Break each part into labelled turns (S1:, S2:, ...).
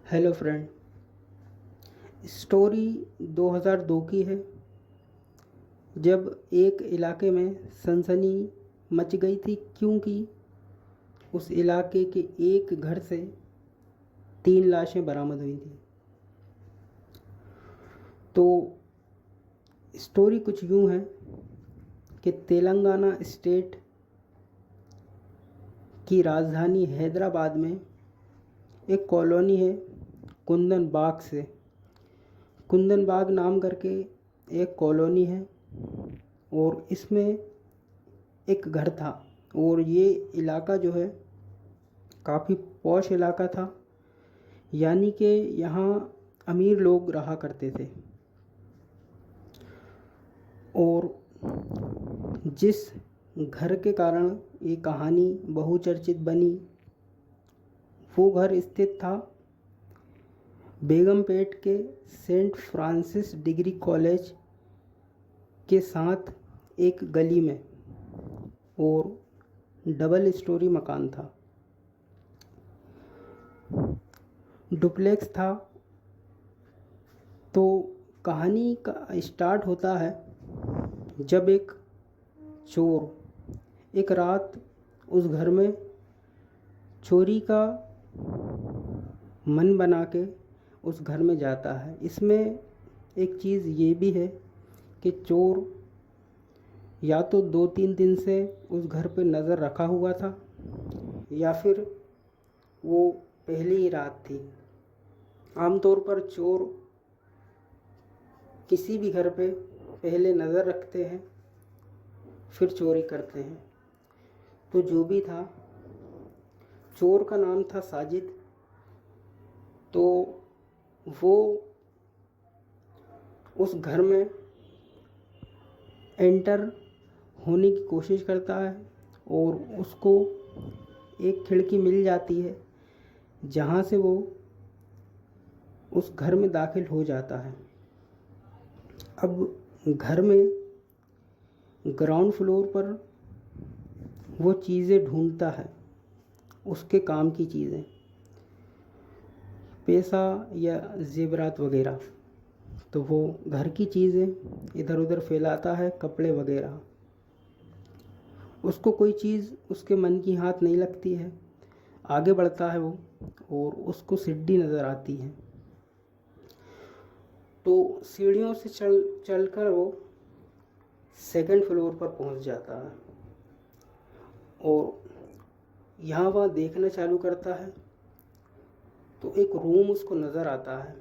S1: Hello friend. Story 2002 की है, जब एक इलाके में सनसनी मच गई थी क्योंकि उस इलाके के एक घर से 3 लाशें बरामद हुई थी। तो स्टोरी कुछ यूँ है कि तेलंगाना स्टेट की राजधानी हैदराबाद में एक कॉलोनी है कुंदन बाग से। कुंदन बाग नाम करके एक कॉलोनी है और इसमें एक घर था और ये इलाका जो है काफ़ी पॉश इलाका था, यानी कि यहाँ अमीर लोग रहा करते थे। और जिस घर के कारण ये कहानी बहुचर्चित बनी वो घर स्थित था बेगमपेट के सेंट फ्रांसिस डिग्री कॉलेज के साथ एक गली में और डबल स्टोरी मकान था, डुप्लेक्स था। तो कहानी का स्टार्ट होता है जब एक चोर एक रात उस घर में चोरी का मन बना के उस घर में जाता है। इसमें एक चीज़ ये भी है कि चोर या तो 2-3 दिन से उस घर पे नज़र रखा हुआ था या फिर वो पहली ही रात थी। आमतौर पर चोर किसी भी घर पे पहले नज़र रखते हैं फिर चोरी करते हैं। तो जो भी था, चोर का नाम था साजिद। तो वो उस घर में एंटर होने की कोशिश करता है और उसको एक खिड़की मिल जाती है जहाँ से वो उस घर में दाखिल हो जाता है। अब घर में ग्राउंड फ्लोर पर वो चीज़ें ढूंढता है, उसके काम की चीज़ें, पैसा या जेवरात वगैरह। तो वो घर की चीज़ें इधर उधर फैलाता है, कपड़े वगैरह। उसको कोई चीज़ उसके मन की हाथ नहीं लगती है। आगे बढ़ता है वो और उसको सीढ़ी नज़र आती है। तो सीढ़ियों से चलकर वो सेकंड फ्लोर पर पहुंच जाता है और यहाँ वहाँ देखना चालू करता है। तो एक रूम उसको नज़र आता है।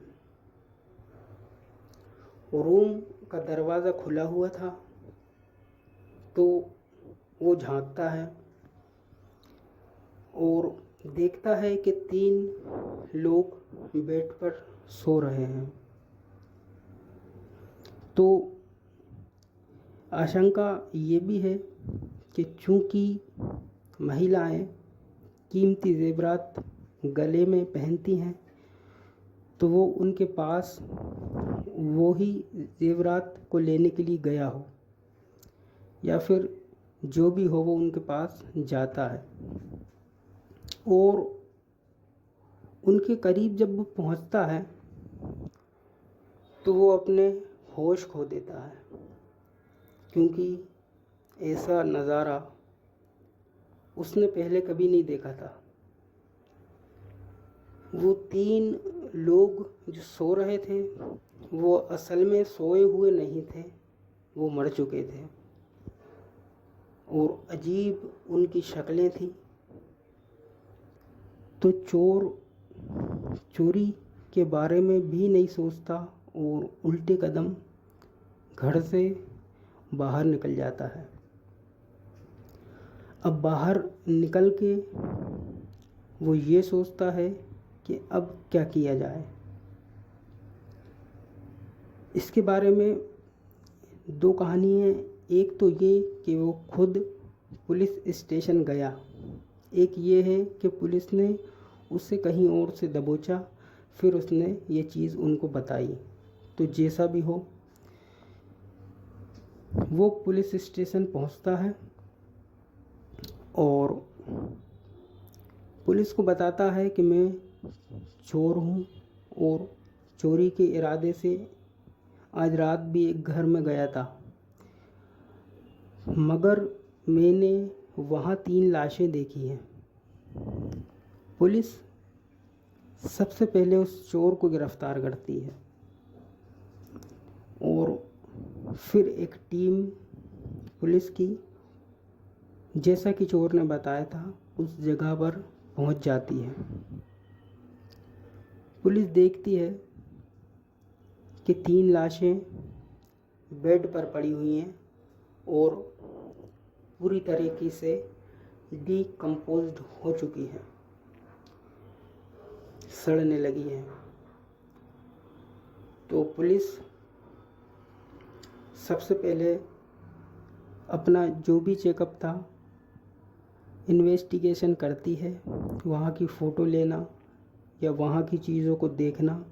S1: रूम का दरवाज़ा खुला हुआ था। तो वो झांकता है और देखता है कि 3 लोग बेड पर सो रहे हैं। तो आशंका ये भी है कि चूंकि महिलाएं कीमती जेवरात गले में पहनती हैं तो वो उनके पास वो ही जेवरात को लेने के लिए गया हो या फिर जो भी हो वो उनके पास जाता है। और उनके करीब जब वो पहुंचता है तो वो अपने होश खो देता है, क्योंकि ऐसा नज़ारा उसने पहले कभी नहीं देखा था। वो 3 लोग जो सो रहे थे वो असल में सोए हुए नहीं थे, वो मर चुके थे और अजीब उनकी शक्लें थी। तो चोर चोरी के बारे में भी नहीं सोचता और उल्टे कदम घर से बाहर निकल जाता है। अब बाहर निकल के वो ये सोचता है कि अब क्या किया जाए। इसके बारे में 2 कहानी हैं। एक तो ये कि वो खुद पुलिस स्टेशन गया, एक ये है कि पुलिस ने उसे कहीं और से दबोचा, फिर उसने ये चीज़ उनको बताई। तो जैसा भी हो, वो पुलिस स्टेशन पहुंचता है और पुलिस को बताता है कि मैं चोर हूँ और चोरी के इरादे से आज रात भी एक घर में गया था, मगर मैंने वहाँ 3 लाशें देखी हैं। पुलिस सबसे पहले उस चोर को गिरफ्तार करती है और फिर एक टीम पुलिस की, जैसा कि चोर ने बताया था, उस जगह पर पहुंच जाती है। पुलिस देखती है कि 3 लाशें बेड पर पड़ी हुई हैं और पूरी तरीके से डिकम्पोज्ड हो चुकी हैं, सड़ने लगी हैं। तो पुलिस सबसे पहले अपना जो भी चेकअप था, इन्वेस्टिगेशन करती है, वहाँ की फ़ोटो लेना या वहाँ की चीज़ों को देखना।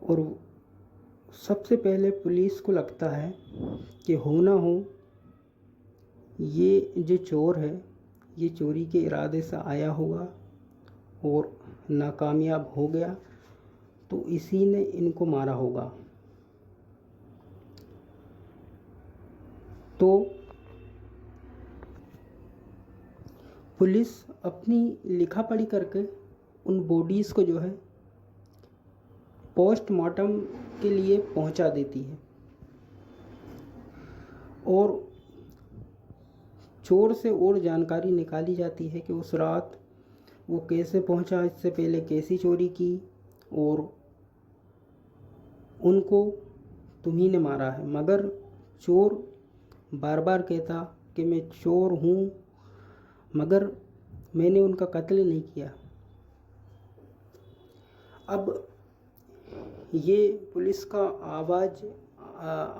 S1: और सबसे पहले पुलिस को लगता है कि हो ना हो ये जो चोर है ये चोरी के इरादे से आया होगा और नाकामयाब हो गया, तो इसी ने इनको मारा होगा। तो पुलिस अपनी लिखा पढ़ी करके उन बॉडीज़ को जो है पोस्टमार्टम के लिए पहुंचा देती है और चोर से और जानकारी निकाली जाती है कि उस रात वो कैसे पहुंचा, इससे पहले कैसी चोरी की, और उनको तुम्ही ने मारा है। मगर चोर बार बार कहता कि मैं चोर हूँ, मगर मैंने उनका कत्ल नहीं किया। अब ये पुलिस का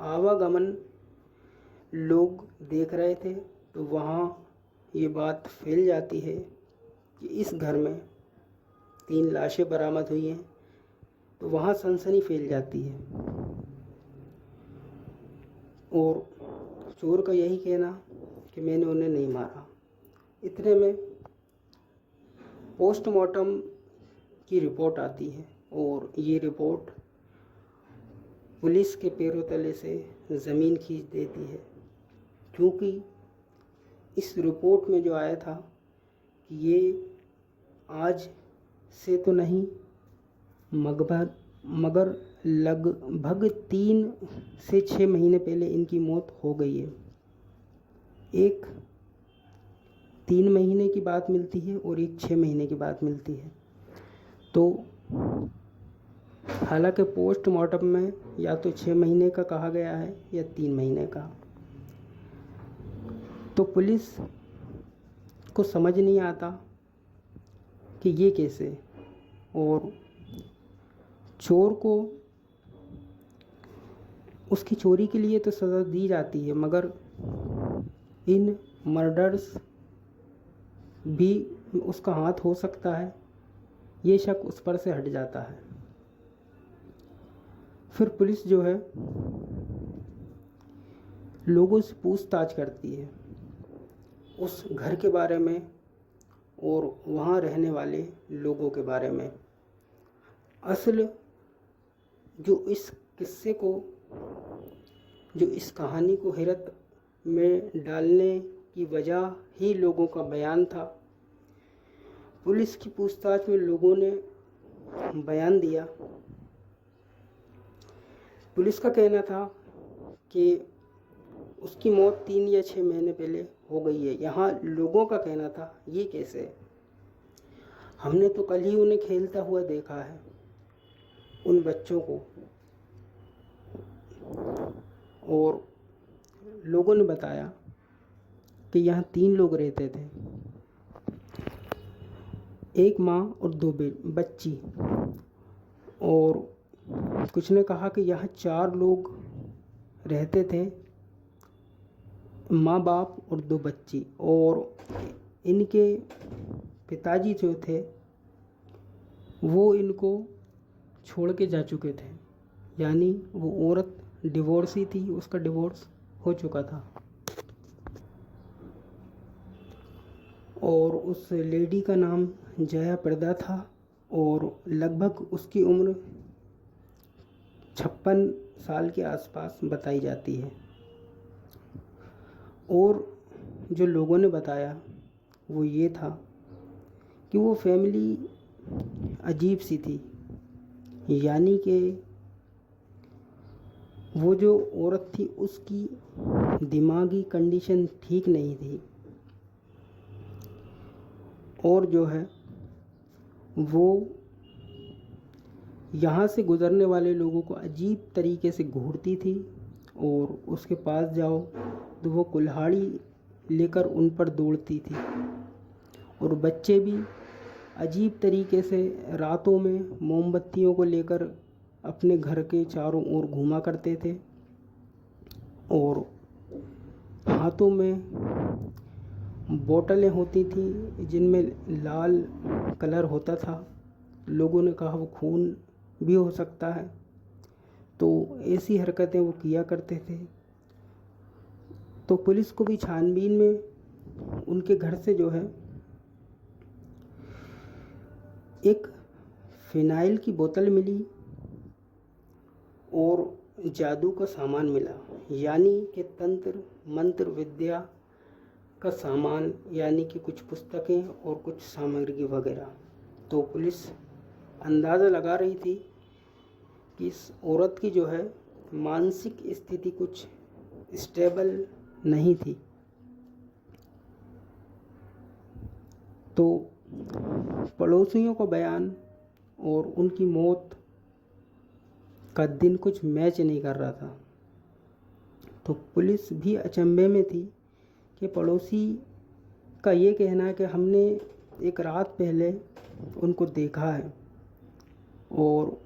S1: आवागमन लोग देख रहे थे, तो वहाँ ये बात फैल जाती है कि इस घर में 3 लाशें बरामद हुई हैं, तो वहाँ सनसनी फैल जाती है। और चोर का यही कहना कि मैंने उन्हें नहीं मारा। इतने में पोस्टमार्टम की रिपोर्ट आती है और ये रिपोर्ट पुलिस के पैरों तले से ज़मीन खींच देती है, क्योंकि इस रिपोर्ट में जो आया था कि ये आज से तो नहीं मगर लगभग 3 से 6 महीने पहले इनकी मौत हो गई है। एक 3 महीने की बात मिलती है और एक 6 महीने की बात मिलती है। तो हालांकि पोस्टमार्टम में या तो 6 महीने का कहा गया है या 3 महीने का। तो पुलिस को समझ नहीं आता कि ये कैसे, और चोर को उसकी चोरी के लिए तो सज़ा दी जाती है, मगर इन मर्डर्स भी उसका हाथ हो सकता है, ये शक उस पर से हट जाता है। फिर पुलिस जो है लोगों से पूछताछ करती है उस घर के बारे में और वहाँ रहने वाले लोगों के बारे में। असल जो इस किस्से को, जो इस कहानी को हैरत में डालने की वजह ही लोगों का बयान था। पुलिस की पूछताछ में लोगों ने बयान दिया। पुलिस का कहना था कि उसकी मौत 3 या 6 महीने पहले हो गई है। यहाँ लोगों का कहना था ये कैसे, हमने तो कल ही उन्हें खेलता हुआ देखा है, उन बच्चों को। और लोगों ने बताया कि यहाँ 3 लोग रहते थे, एक माँ और 2 बच्ची। और कुछ ने कहा कि यहाँ 4 लोग रहते थे, माँ बाप और 2 बच्ची। और इनके पिताजी जो थे वो इनको छोड़ के जा चुके थे, यानी वो औरत डिवोर्सी थी, उसका डिवोर्स हो चुका था। और उस लेडी का नाम जया प्रदा था और लगभग उसकी उम्र 56 साल के आसपास बताई जाती है। और जो लोगों ने बताया वो ये था कि वो फैमिली अजीब सी थी, यानी कि वो जो औरत थी उसकी दिमागी कंडीशन ठीक नहीं थी, और जो है वो यहाँ से गुज़रने वाले लोगों को अजीब तरीके से घूरती थी, और उसके पास जाओ तो वो कुल्हाड़ी लेकर उन पर दौड़ती थी। और बच्चे भी अजीब तरीके से रातों में मोमबत्तियों को लेकर अपने घर के चारों ओर घूमा करते थे, और हाथों में बोतलें होती थी जिनमें लाल कलर होता था। लोगों ने कहा वो खून भी हो सकता है, तो ऐसी हरकतें वो किया करते थे। तो पुलिस को भी छानबीन में उनके घर से जो है एक फिनाइल की बोतल मिली और जादू का सामान मिला, यानी कि तंत्र मंत्र विद्या का सामान, यानी कि कुछ पुस्तकें और कुछ सामग्री वगैरह। तो पुलिस अंदाज़ा लगा रही थी कि इस औरत की जो है मानसिक स्थिति कुछ स्टेबल नहीं थी। तो पड़ोसियों का बयान और उनकी मौत का दिन कुछ मैच नहीं कर रहा था। तो पुलिस भी अचंभे में थी कि पड़ोसी का ये कहना है कि हमने एक रात पहले उनको देखा है और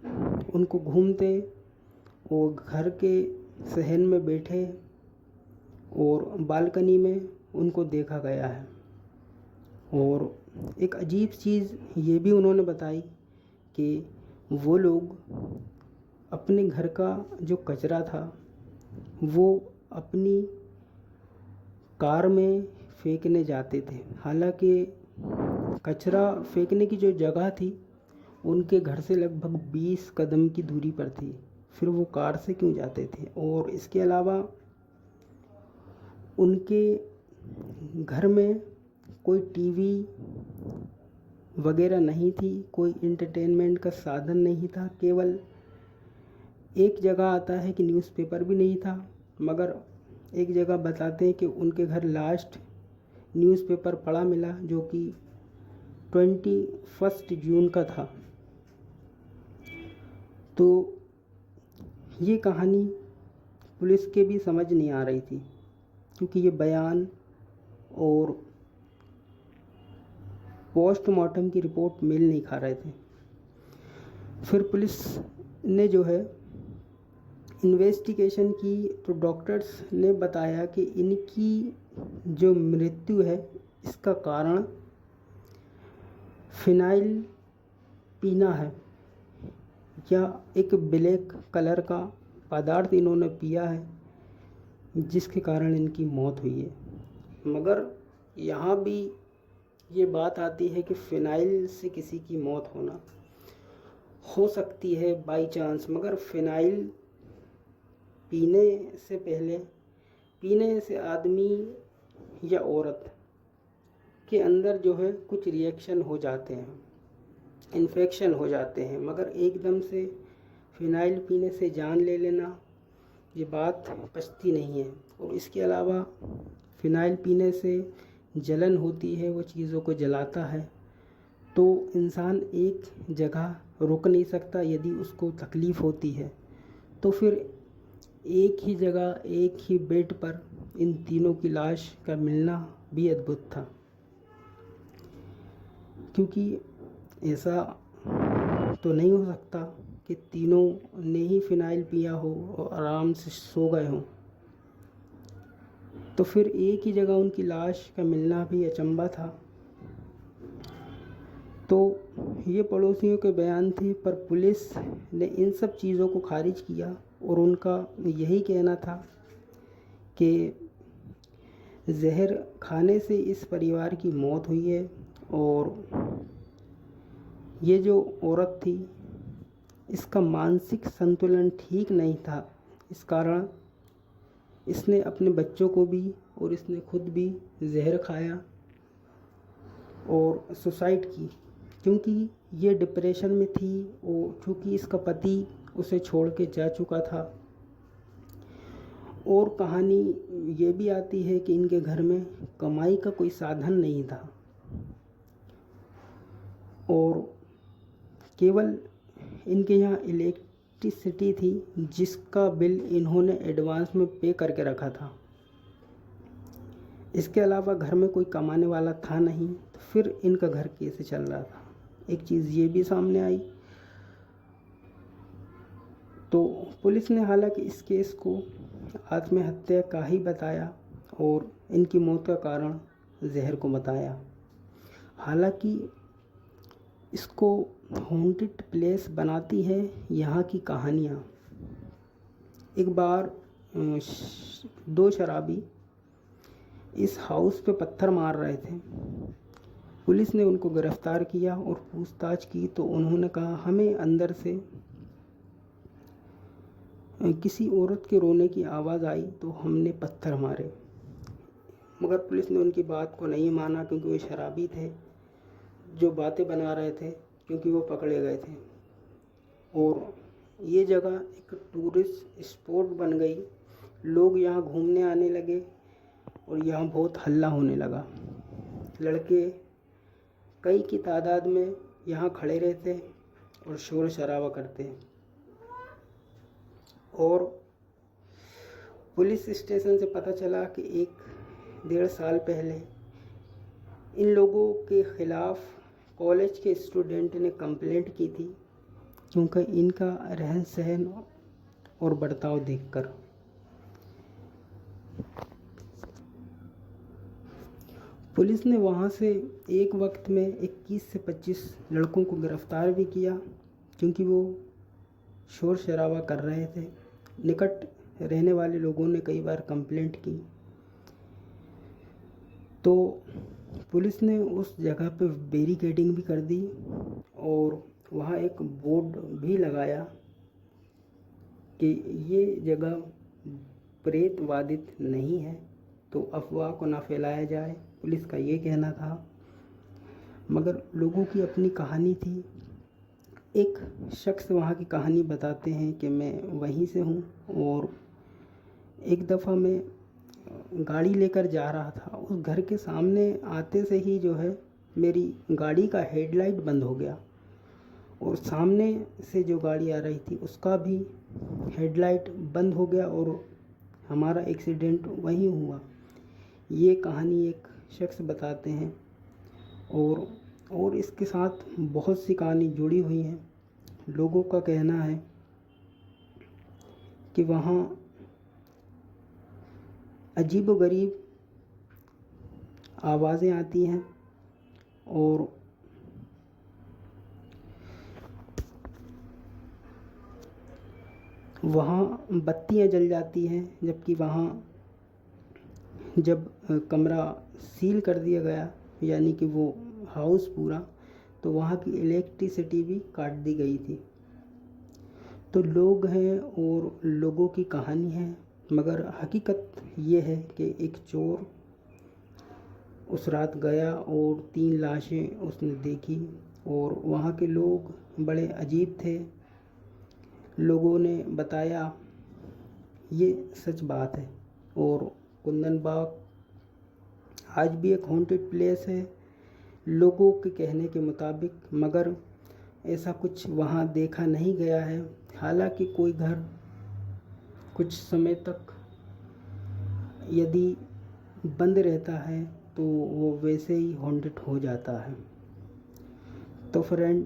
S1: उनको घूमते और घर के सहन में बैठे और बालकनी में उनको देखा गया है। और एक अजीब चीज़ ये भी उन्होंने बताई कि वो लोग अपने घर का जो कचरा था वो अपनी कार में फेंकने जाते थे। हालांकि कचरा फेंकने की जो जगह थी उनके घर से लगभग 20 कदम की दूरी पर थी, फिर वो कार से क्यों जाते थे। और इसके अलावा उनके घर में कोई टीवी वगैरह नहीं थी, कोई एंटरटेनमेंट का साधन नहीं था। केवल एक जगह आता है कि न्यूज़पेपर भी नहीं था, मगर एक जगह बताते हैं कि उनके घर लास्ट न्यूज़पेपर पड़ा मिला जो कि 21 जून का था। तो ये कहानी पुलिस के भी समझ नहीं आ रही थी, क्योंकि ये बयान और पोस्टमार्टम की रिपोर्ट मेल नहीं खा रहे थे। फिर पुलिस ने जो है इन्वेस्टिगेशन की, तो डॉक्टर्स ने बताया कि इनकी जो मृत्यु है इसका कारण फिनाइल पीना है, या एक ब्लैक कलर का पदार्थ इन्होंने पिया है जिसके कारण इनकी मौत हुई है। मगर यहाँ भी ये बात आती है कि फिनाइल से किसी की मौत होना हो सकती है बाई चांस, मगर फिनाइल पीने से पहले, पीने से आदमी या औरत के अंदर जो है कुछ रिएक्शन हो जाते हैं, इन्फेक्शन हो जाते हैं। मगर एकदम से फिनाइल पीने से जान ले लेना ये बात पचती नहीं है। और इसके अलावा फिनाइल पीने से जलन होती है, वो चीज़ों को जलाता है, तो इंसान एक जगह रुक नहीं सकता। यदि उसको तकलीफ़ होती है तो फिर एक ही जगह एक ही बेड पर इन तीनों की लाश का मिलना भी अद्भुत था, क्योंकि ऐसा तो नहीं हो सकता कि तीनों ने ही फिनाइल पिया हो और आराम से सो गए हों। तो फिर एक ही जगह उनकी लाश का मिलना भी अचंभा था। तो ये पड़ोसियों के बयान थे, पर पुलिस ने इन सब चीज़ों को खारिज किया और उनका यही कहना था कि जहर खाने से इस परिवार की मौत हुई है और ये जो औरत थी इसका मानसिक संतुलन ठीक नहीं था। इस कारण इसने अपने बच्चों को भी और इसने खुद भी जहर खाया और सुसाइड की, क्योंकि ये डिप्रेशन में थी और चूँकि इसका पति उसे छोड़ के जा चुका था। और कहानी ये भी आती है कि इनके घर में कमाई का कोई साधन नहीं था और केवल इनके यहाँ इलेक्ट्रिसिटी थी जिसका बिल इन्होंने एडवांस में पे करके रखा था। इसके अलावा घर में कोई कमाने वाला था नहीं, तो फिर इनका घर कैसे चल रहा था। एक चीज़ ये भी सामने आई। तो पुलिस ने हालांकि इस केस को आत्महत्या का ही बताया और इनकी मौत का कारण जहर को बताया। हालांकि इसको हॉन्टेड प्लेस बनाती है यहाँ की कहानियाँ। एक बार दो शराबी इस हाउस पे पत्थर मार रहे थे। पुलिस ने उनको गिरफ्तार किया और पूछताछ की तो उन्होंने कहा हमें अंदर से किसी औरत के रोने की आवाज़ आई तो हमने पत्थर मारे। मगर पुलिस ने उनकी बात को नहीं माना क्योंकि वो शराबी थे जो बातें बना रहे थे, क्योंकि वो पकड़े गए थे। और ये जगह एक टूरिस्ट स्पॉट बन गई। लोग यहाँ घूमने आने लगे और यहाँ बहुत हल्ला होने लगा। लड़के कई की तादाद में यहाँ खड़े रहते और शोर शराबा करते। और पुलिस स्टेशन से पता चला कि 1-1.5 साल पहले इन लोगों के ख़िलाफ़ कॉलेज के स्टूडेंट ने कंप्लेंट की थी, क्योंकि इनका रहन सहन और बर्ताव देखकर। पुलिस ने वहाँ से एक वक्त में 21 से 25 लड़कों को गिरफ्तार भी किया, क्योंकि वो शोर शराबा कर रहे थे। निकट रहने वाले लोगों ने कई बार कंप्लेंट की तो पुलिस ने उस जगह पे बैरिकेडिंग भी कर दी और वहाँ एक बोर्ड भी लगाया कि ये जगह प्रेत वादित नहीं है, तो अफवाह को ना फैलाया जाए। पुलिस का ये कहना था। मगर लोगों की अपनी कहानी थी। एक शख्स वहाँ की कहानी बताते हैं कि मैं वहीं से हूँ और एक दफ़ा मैं गाड़ी लेकर जा रहा था। उस घर के सामने आते से ही जो है मेरी गाड़ी का हेडलाइट बंद हो गया और सामने से जो गाड़ी आ रही थी उसका भी हेडलाइट बंद हो गया और हमारा एक्सीडेंट वहीं हुआ। ये कहानी एक शख्स बताते हैं और इसके साथ बहुत सी कहानी जुड़ी हुई हैं। लोगों का कहना है कि वहाँ अजीबोगरीब आवाज़ें आती हैं और वहाँ बत्तियाँ जल जाती हैं, जबकि वहाँ जब कमरा सील कर दिया गया, यानी कि वो हाउस पूरा, तो वहाँ की इलेक्ट्रिसिटी भी काट दी गई थी। तो लोग हैं और लोगों की कहानी है, मगर हकीकत ये है कि एक चोर उस रात गया और 3 लाशें उसने देखी और वहाँ के लोग बड़े अजीब थे। लोगों ने बताया, ये सच बात है। और कुंदन बाग आज भी एक हॉन्टेड प्लेस है लोगों के कहने के मुताबिक, मगर ऐसा कुछ वहाँ देखा नहीं गया है। हालांकि कोई घर कुछ समय तक यदि बंद रहता है तो वो वैसे ही हॉन्टेड हो जाता है। तो फ्रेंड,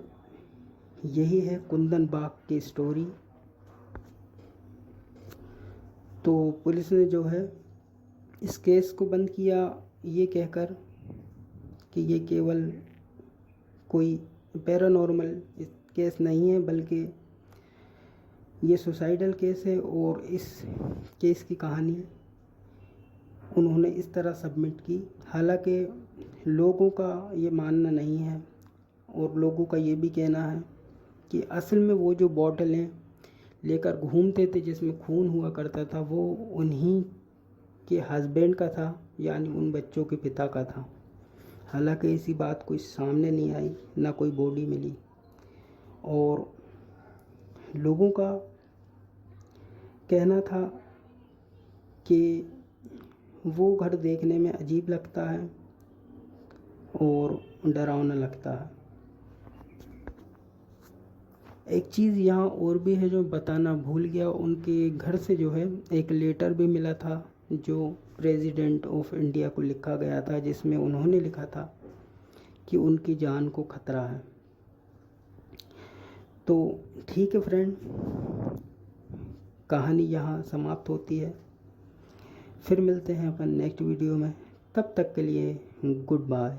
S1: यही है कुंदन बाग की स्टोरी। तो पुलिस ने जो है इस केस को बंद किया ये कहकर कि ये केवल कोई पैरानॉर्मल केस नहीं है, बल्कि ये सुसाइडल केस है। और इस केस की कहानी उन्होंने इस तरह सबमिट की। हालांकि लोगों का ये मानना नहीं है और लोगों का ये भी कहना है कि असल में वो जो बॉटलें लेकर घूमते थे जिसमें खून हुआ करता था वो उन्हीं के हस्बैंड का था, यानी उन बच्चों के पिता का था। हालांकि ऐसी बात कोई सामने नहीं आई, ना कोई बॉडी मिली। और लोगों का कहना था कि वो घर देखने में अजीब लगता है और डरावना लगता है। एक चीज़ यहाँ और भी है जो बताना भूल गया, उनके घर से जो है एक लेटर भी मिला था जो प्रेसिडेंट ऑफ इंडिया को लिखा गया था, जिसमें उन्होंने लिखा था कि उनकी जान को खतरा है। तो ठीक है फ्रेंड, कहानी यहाँ समाप्त होती है। फिर मिलते हैं अपन नेक्स्ट वीडियो में, तब तक के लिए गुड बाय।